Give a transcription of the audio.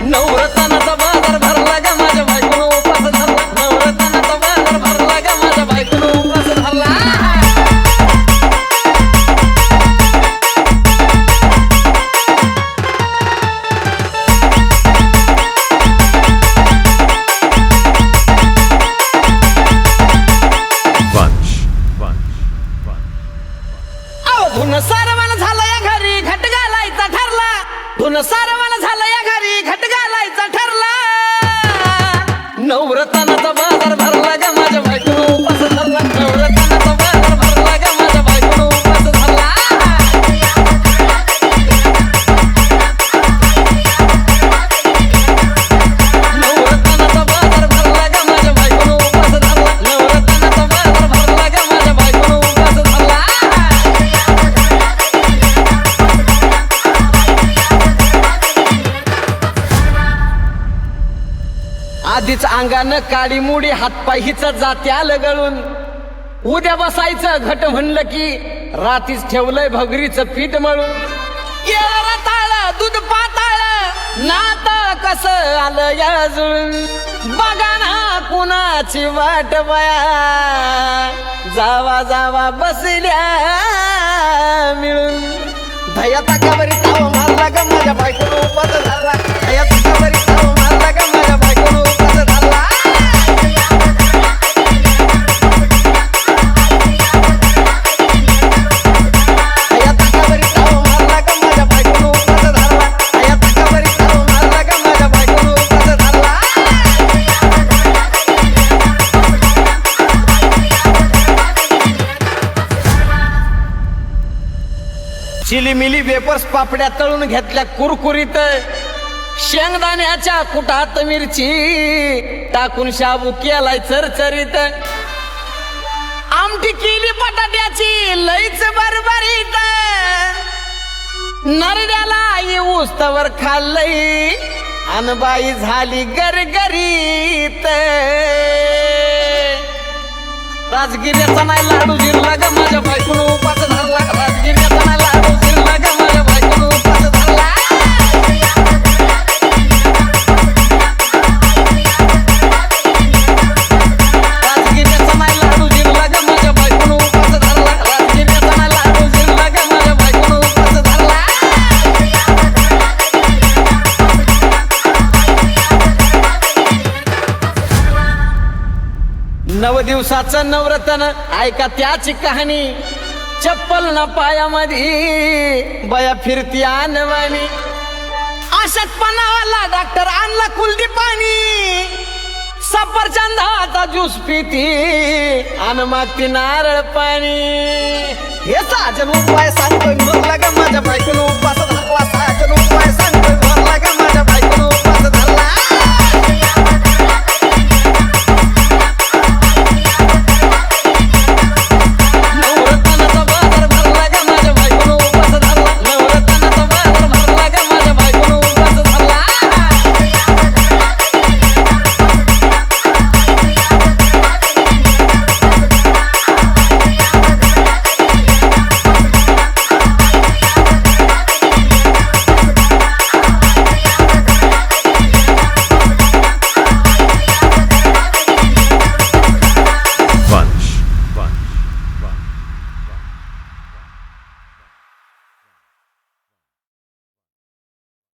नवरत्नाचा बाजार भरला ग माझ्या बायकोनं उपास धरला नवरत्नाचा बाजार भरला ग माझ्या बायकोनं उपास धरला धुन सारवण झालं या घरी घट घालायचा ठरला धुन सारवण झालं या घरी घट घालायचा ठरला नवरत्नाचा बाजार भरला ग माझ्या बायकोनं उपास धरला नवरत्नाचा बाजार भरला ग माझ्या बायकोनं उपास धरला नवरत्नाचा बाजार भरला ग माझ्या बायकोनं उपास धरला नवरत्नाचा बाजार भरला ग माझ्या बायकोनं उपास धरला आधीच अंगानं काळी मुडी हातपाय हिच जाते आलं गळून उद्या बसायचं घट म्हणलं की रातीच ठेवलंय भगरीचं पीठ मळून केळं रताळ दूध पाताळ नात कसं आलं या जुळून बघा ना कुणाची वाट बया जावा जावा बसल्या मिळून धया ताकावरी ताव मारला ग माझ्या बायकोनं उपास धरला धया ताकावरी ताव मारला ग माझ्या बायकोनं उपास धरला धया ताकावरी ताव मारला ग माझ्या बायकोनं उपास धरला धया ताकावरी ताव मारला ग माझ्या बायकोनं उपास धरला चिलीमिली वेपर्स पापड्या तळून घेतल्या कुरकुरीत शेंगदाण्याच्या कुटात मिरची टाकून शाबू केलाय चरचरीत आमटी केली बटाट्याची लईच बरबरीत नरड्याला येऊस तवर खाल्लंय अनबाई झाली गरगरीत राजगिऱ्याचा नाही लाडू जिरला ग माझ्या बायकोनं उपास धरला राजगिऱ्याचा नाही लाडू जिरला ग माझ्या बायकोनं उपास धरला राजगिऱ्याचा नाही लाडू जिरला ग माझ्या बायकोनं उपास धरला राजगिऱ्याचा नाही लाडू जिरला ग माझ्या बायकोनं उपास धरला नव दिवसाचं नवरत्न ऐका त्याची कहाणी चप्पल ना पायामध्ये बया फिरती आणवानी अशक्तपणाला डॉक्टर आणला कुलदी पाणी सफरचंदाचा ज्यूस पिती आणि मागती नारळ पाणी हे साजन उपाय सांगतोय मला ग माझ्या बायकोनं